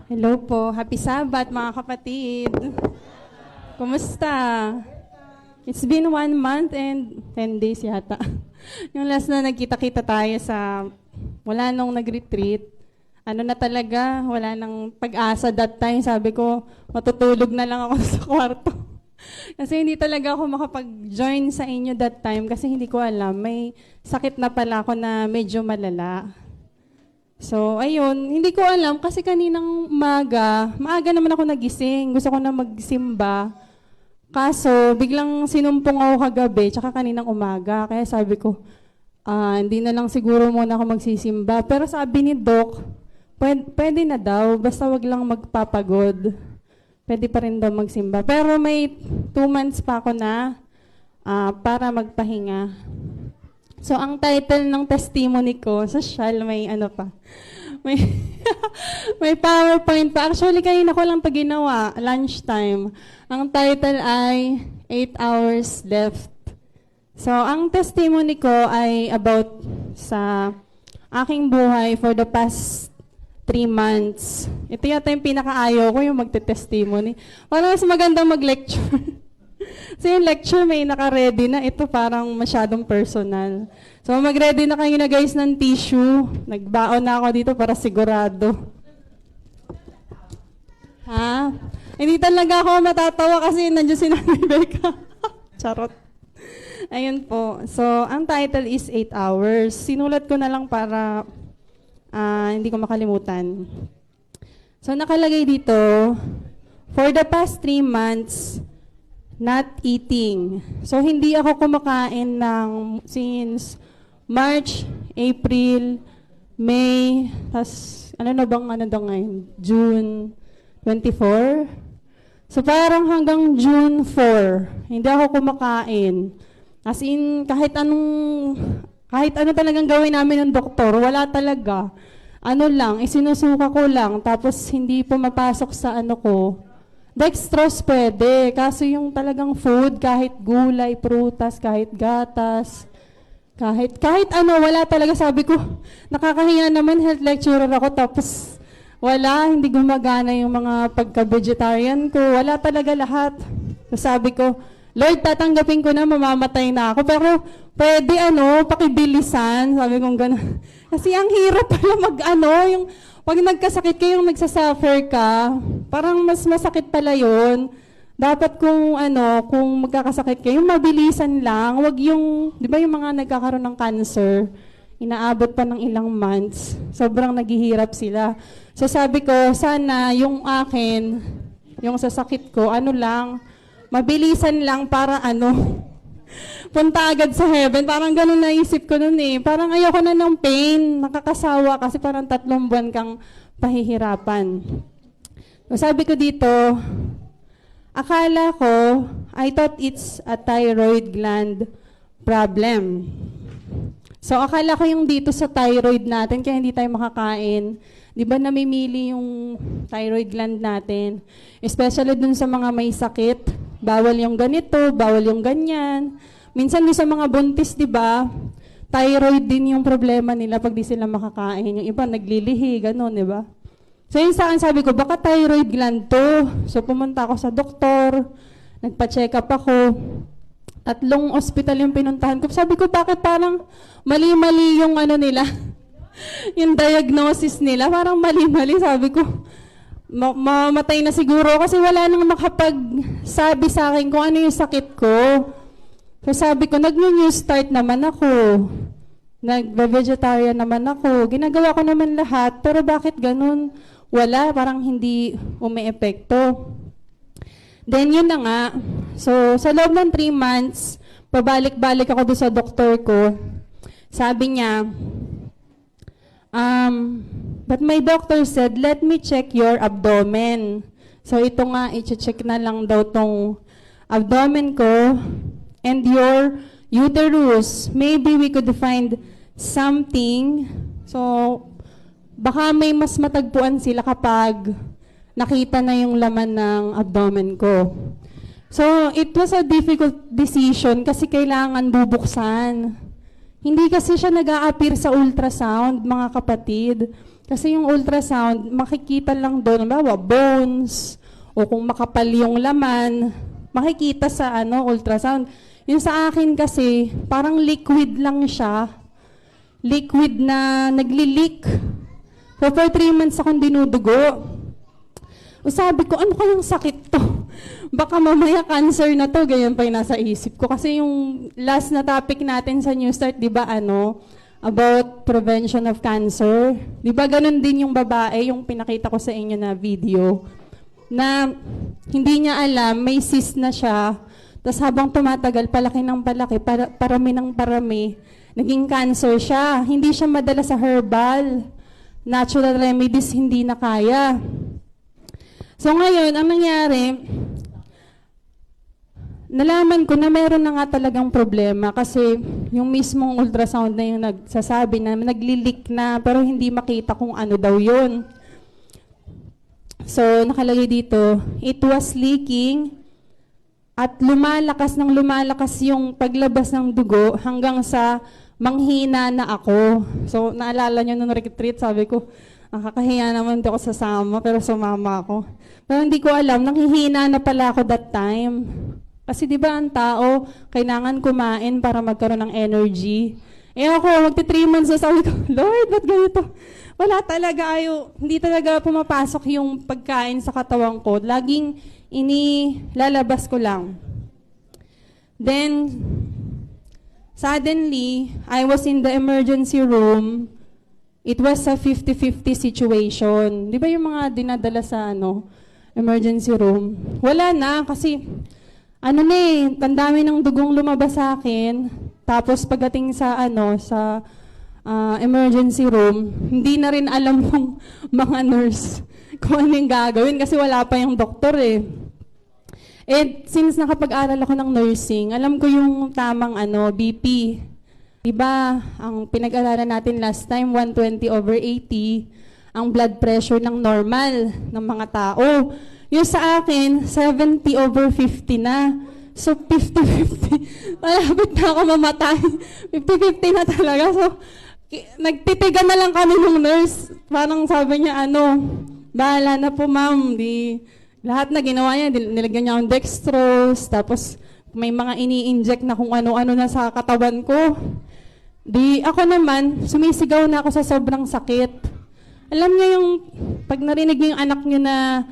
Hello po. Happy Sabbath, mga kapatid. Kumusta? It's been 1 month and 10 days yata. Yung last na nagkita-kita tayo wala nung nag-retreat. Ano na talaga, wala nang pag-asa that time. Sabi ko, matutulog na lang ako sa kwarto. Kasi hindi talaga ako makapag-join sa inyo that time kasi hindi ko alam. May sakit na pala ako na medyo malala. So, ayun, hindi ko alam kasi kaninang maaga naman ako nagising. Gusto ko na magsimba. Kaso, biglang sinumpong ako kagabi, tsaka kaninang umaga. Kaya sabi ko, hindi na lang siguro muna ako magsisimba. Pero sabi ni Doc, pwede na daw, basta wag lang magpapagod. Pwede pa rin daw magsimba. Pero may 2 months pa ako na para magpahinga. So, ang title ng testimony ko, social, may ano pa. May, may PowerPoint pa. Actually, kanina ko lang ito ginawa, lunchtime. Ang title ay 8 hours left. So, ang testimony ko ay about sa aking buhay for the past 3 months. Ito yata yung pinakaayaw ko, yung magte-testimony. Parang mas magandang mag-lecture. So yung lecture may naka-ready na. Ito parang masyadong personal. So mag-ready na kayo na guys ng tissue. Nagbaon na ako dito para sigurado. Ha? Hindi talaga ako matatawa kasi nandiyan si Nanay Becca. Charot. Ayun po. So ang title is 8 hours. Sinulat ko na lang para hindi ko makalimutan. So nakalagay dito, for the past 3 months, not eating. So, hindi ako kumakain since March, April, May, ano daw ngayon? June 24. So, parang hanggang June 4, hindi ako kumakain. As in, kahit ano talagang gawin namin ng doktor, wala talaga. Ano lang, isinusuka ko lang, tapos hindi pumapasok sa ano ko. Dextrose pwede, kaso yung talagang food, kahit gulay, prutas, kahit gatas, kahit ano, wala talaga. Sabi ko, nakakahiya naman, health lecturer ako, tapos hindi gumagana yung mga pagka-vegetarian ko, wala talaga lahat. So sabi ko, Lord, tatanggapin ko na, mamamatay na ako, pero pwede pakibilisan, sabi kong gano'n. Kasi ang hirap pala yung pag nagkasakit kayo, nagsasuffer ka, parang mas masakit pala yun. Dapat kung magkakasakit kayo, mabilisan lang. Wag di ba yung mga nagkakaroon ng cancer, inaabot pa ng ilang months, sobrang naghihirap sila. So sabi ko, sana yung akin, yung sa sakit ko, mabilisan lang para punta agad sa heaven. Parang ganun naisip ko nun eh. Parang ayoko na ng pain. Nakakasawa kasi parang 3 buwan kang pahihirapan. So, sabi ko dito, I thought it's a thyroid gland problem. So, akala ko yung dito sa thyroid natin, kaya hindi tayo makakain. Di ba namimili yung thyroid gland natin? Especially dun sa mga may sakit. Bawal yung ganito, bawal yung ganyan. Minsan sa mga buntis, di ba, thyroid din yung problema nila pag di sila makakain. Yung iba, naglilihi, gano'n, di ba? So yun sa akin, sabi ko, baka thyroid gland to. So pumunta ako sa doktor, nagpa-check up ako. 3 ospital yung pinuntahan ko. Sabi ko, bakit parang mali-mali yung nila, yung diagnosis nila, parang mali-mali. Sabi ko, mamatay na siguro kasi wala nang makapagsabi sa akin kung ano yung sakit ko. So sabi ko, nag-new start naman ako. Nag-vegetarian naman ako. Ginagawa ko naman lahat, pero bakit ganun? Wala, parang hindi umiepekto. Then yun na nga. So sa loob ng 3 months, pabalik-balik ako doon sa doktor ko. Sabi niya, but my doctor said, let me check your abdomen. So ito nga, i-check na lang daw tong abdomen ko and your uterus. Maybe we could find something. So, baka may mas matagpuan sila kapag nakita na yung laman ng abdomen ko. So, it was a difficult decision kasi kailangan bubuksan. Hindi kasi siya nag-a-appear sa ultrasound, mga kapatid. Kasi yung ultrasound, makikita lang doon, bawa bones, o kung makapal yung laman, makikita sa ultrasound. Yung sa akin kasi, parang liquid lang siya. Liquid na nagli-leak. So for 3 months akong dinudugo. O sabi ko, ano kayang sakit to? Baka mamaya cancer na to, ganyan pa yung nasa isip ko. Kasi yung last na topic natin sa New Start, di ba about prevention of cancer. Di ba ganun din yung babae, yung pinakita ko sa inyo na video, na hindi niya alam, may cyst na siya, tapos habang tumatagal, palaki ng palaki, parami ng parami, naging cancer siya. Hindi siya madala sa herbal. Natural remedies, hindi na kaya. So ngayon, ang nangyari, nalaman ko na meron na nga talagang problema kasi yung mismong ultrasound na yung nagsasabi na nagli-leak na pero hindi makita kung ano daw yun. So nakalagay dito, it was leaking at lumalakas yung paglabas ng dugo hanggang sa manghina na ako. So naalala nyo nung retreat, sabi ko, nakakahiya naman ako sasama pero sumama ako. Pero hindi ko alam, nanghihina na pala ako that time. Kasi di ba ang tao, kailangan kumain para magkaroon ng energy. Ako, magti 3 months na sabi ko, Lord, ba't ganito? Wala talaga, hindi talaga pumapasok yung pagkain sa katawan ko. Laging inilalabas ko lang. Then, suddenly, I was in the emergency room. It was a 50-50 situation. Di ba yung mga dinadala sa emergency room? Wala na, kasi ang dami ng dugong lumabas sa akin. Tapos pagdating sa emergency room, hindi na rin alam ng mga nurse kung ano yung gagawin kasi wala pa yung doktor eh. And since nakapag-aral ako ng nursing, alam ko yung tamang BP. Diba, ang pinag-aralan natin last time, 120/80, ang blood pressure ng normal ng mga tao. Yung sa akin, 70/50 na. So, 50-50. Malapit na ako mamatay. 50-50 na talaga. So, nagtitigan na lang kami ng nurse. Parang sabi niya, bahala na po ma'am. Lahat na ginawa niya, nilagyan niya akong dextrose, tapos may mga ini-inject na kung ano-ano na sa katawan ko. Ako naman, sumisigaw na ako sa sobrang sakit. Alam niyo yung, pag narinig niyo yung anak niyo na,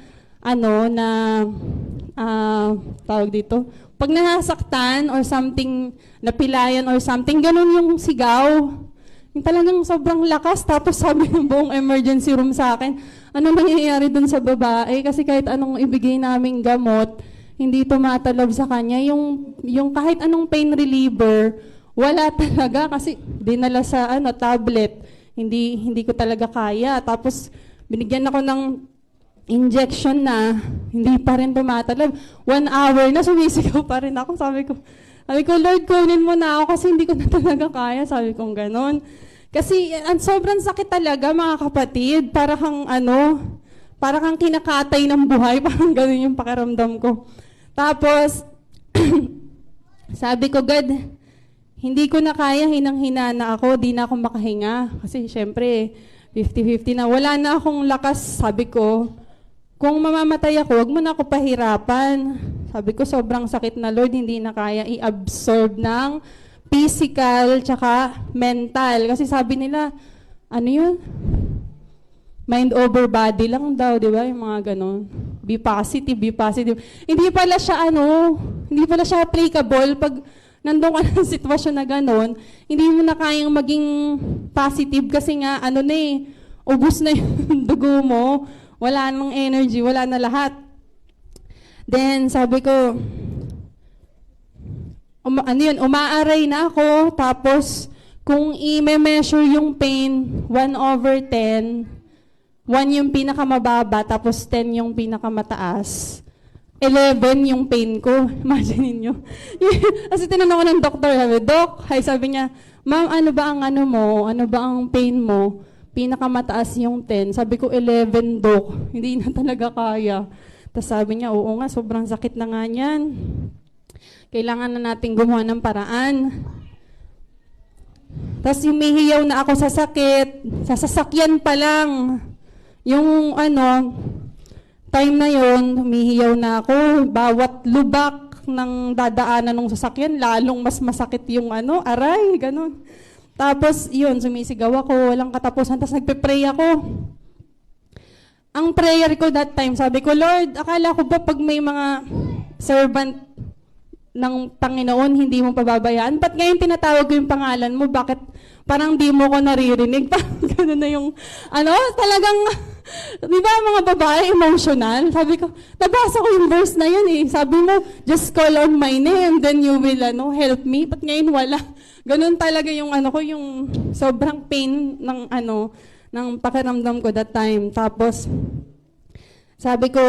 tawag dito, pag nasaktan or something, napilayan or something, ganun yung sigaw. Yung talagang sobrang lakas, tapos sabi ng buong emergency room sa akin, ano nangyayari dun sa babae? Kasi kahit anong ibigay naming gamot, hindi tumatalab sa kanya. Yung kahit anong pain reliever, wala talaga kasi dinala sa tablet. Hindi ko talaga kaya. Tapos binigyan ako ng injection na, hindi pa rin tumatalab. 1 hour na, sumisigaw pa rin ako. Sabi ko, Lord, kunin mo na ako kasi hindi ko na talaga kaya. Sabi ko, ganon. Kasi sobrang sakit talaga, mga kapatid. Para kang kinakatay ng buhay. Parang ganon yung pakiramdam ko. Tapos, sabi ko, God, hindi ko na kaya, hinang-hina na ako, di na ako makahinga. Kasi syempre, 50-50 na. Wala na akong lakas, sabi ko. Kung mamamatay ako, wag mo na ako pahirapan. Sabi ko, sobrang sakit na, Lord, hindi na kaya i-absorb ng physical tsaka mental. Kasi sabi nila, yun? Mind over body lang daw, di ba? Yung mga ganon. Be positive, be positive. Hindi pala siya applicable pag nandun ka ng sitwasyon na ganon, hindi mo na kayang maging positive kasi nga, ubus na yung dugo mo. Wala nang energy, wala na lahat. Then, sabi ko, umaaray na ako, tapos, kung i-measure yung pain, 1/10, 1 yung pinakamababa, tapos 10 yung pinakamataas, 11 yung pain ko. Imagine niyo. Kasi tinanong ko ng doktor, sabi niya, ma'am, ano ba ang pain mo? Pinakamataas yung 10. Sabi ko, 11, Dok. Hindi na talaga kaya. Tapos sabi niya, oo nga, sobrang sakit na nga niyan. Kailangan na natin gumawa ng paraan. Tapos humihiyaw na ako sa sakit. Sa sasakyan pa lang. Yung time na yon, humihiyaw na ako. Bawat lubak ng dadaanan ng sasakyan, lalong mas masakit yung aray, ganun. Tapos yun, sumisigaw ako, walang katapusan. Tapos nagpe-pray ako. Ang prayer ko that time, sabi ko, Lord, akala ko ba pag may mga servant ng Panginoon, hindi mo pababayaan? Ba't ngayon tinatawag ko yung pangalan mo? Bakit parang di mo ko naririnig? Parang gano'n na yung, talagang, di ba mga babae, emotional? Sabi ko, nabasa ko yung verse na yun eh. Sabi mo, just call on my name, then you will, help me. Ba't ngayon wala? Ganun talaga yung, yung sobrang pain ng, ng pakiramdam ko that time. Tapos, sabi ko,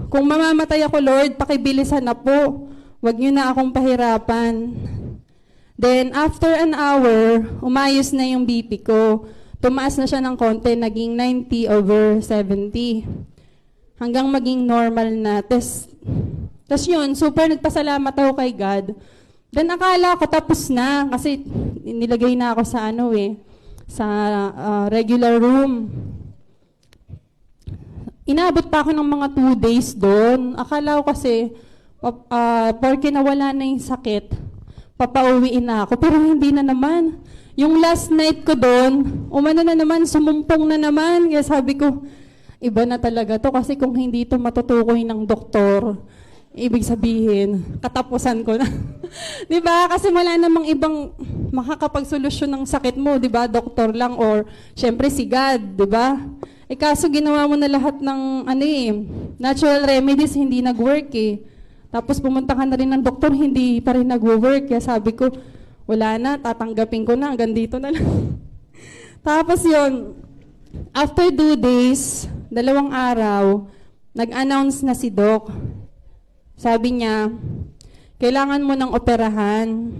kung mamamatay ako, Lord, pakibilisan na po. Huwag niyo na akong pahirapan. Then, after an hour, umayos na yung BP ko. Tumaas na siya ng konti, naging 90/70. Hanggang maging normal na. Tapos yun, super nagpasalamat ako kay God. Then, akala ko tapos na, kasi nilagay na ako sa sa regular room. Inabot pa ako ng mga 2 days doon. Akala ko kasi, porque nawala na yung sakit, papauwiin na ako. Pero hindi na naman. Yung last night ko doon, na naman, sumumpong na naman. Kaya sabi ko, iba na talaga to. Kasi kung hindi to matutukoy ng doktor, ibig sabihin, katapusan ko na. Diba? Kasi wala namang ibang makakapagsolusyon ng sakit mo. Diba? Doktor lang or syempre si God. Diba? Kaso ginawa mo na lahat ng natural remedies, hindi nag-work eh. Tapos pumunta ka na rin ng doktor, hindi pa rin nag-work. Kaya sabi ko, wala na, tatanggapin ko na, hanggang dito na lang. Tapos yun, after 2 days, 2 araw, nag-announce na si Doc. Sabi niya, kailangan mo ng operahan.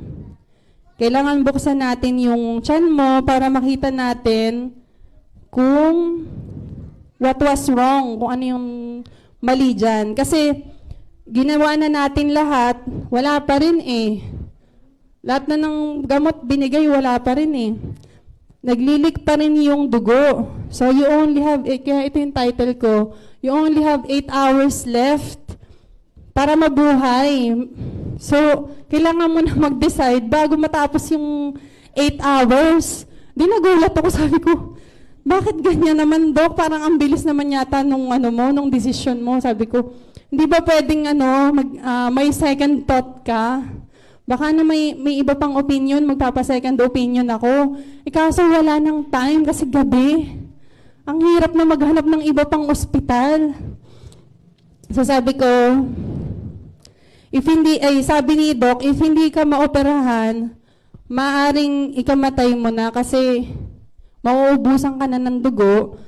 Kailangan buksan natin yung tiyan mo para makita natin kung what was wrong, kung ano yung mali dyan. Kasi, ginawa na natin lahat, wala pa rin eh. Lahat na ng gamot binigay, wala pa rin eh. Naglilik pa rin yung dugo. So you only have, kaya ito yung title ko, you only have 8 hours left para mabuhay. So, kailangan mo na mag-decide bago matapos yung 8 hours. Di nagulat ako, sabi ko, bakit ganyan naman, Doc? Parang ang bilis naman yata nung nung decision mo. Sabi ko, hindi ba pwedeng may second thought ka? Baka na may iba pang opinion, magpapa-second opinion ako. Kaso wala ng time kasi gabi. Ang hirap na maghanap ng iba pang ospital. So sabi ko, sabi ni Doc, if hindi ka maoperahan, maaring ikamatay mo na kasi mauubusan ka na ng dugo.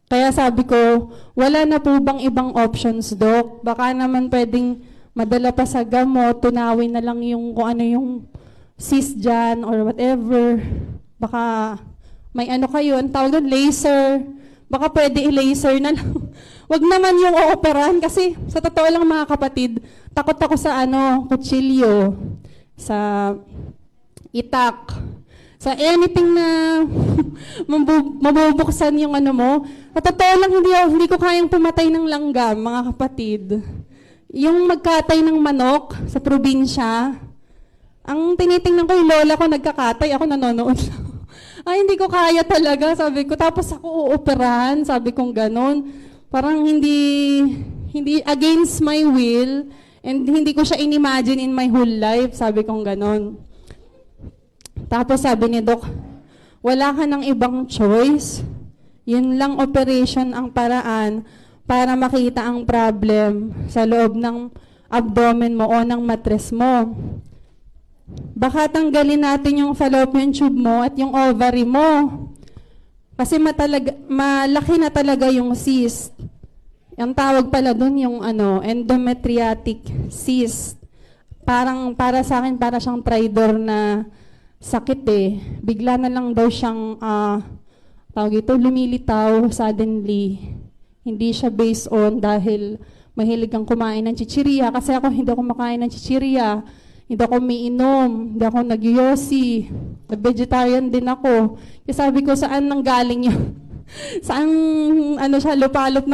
Kaya sabi ko, wala na po bang ibang options, Doc? Baka naman pwedeng madala pa sa gamot, tunawin na lang yung kung ano yung cyst dyan or whatever. Baka may kayo, ang tawag doon, laser. Baka pwede i-laser na lang. Wag naman yung ooperahan kasi sa totoo lang mga kapatid, takot ako sa kutsilyo, sa itak, sa anything na mabubuksan yung mo. Sa totoo lang, hindi ko kayang pumatay ng langgam, mga kapatid. Yung magkatay ng manok sa probinsya, ang tinitingnan ko yung lola ko nagkakatay, ako nanonood lang. Ay, hindi ko kaya talaga, sabi ko. Tapos ako uoperahan, sabi kong ganon. Parang hindi against my will, and hindi ko siya in-imagine in my whole life, sabi kong ganon. Tapos sabi ni Doc, wala ka ng ibang choice. Yun lang operation ang paraan para makita ang problem sa loob ng abdomen mo o ng matres mo. Baka tanggalin natin yung fallopian tube mo at yung ovary mo. Kasi malaki na talaga yung cyst. Ang tawag pala dun yung endometriatic cyst. Para sa akin, para siyang tridor na sakit eh. Bigla na lang daw siyang lumilitaw suddenly. Hindi siya based on dahil mahilig kang kumain ng chichirya. Kasi ako hindi ako kumakain ng chichirya. Hindi ako umiinom, hindi ako nag-yosi, vegetarian din ako. Kaya sabi ko, saan nanggaling yun? Saan, ano siya, lupalop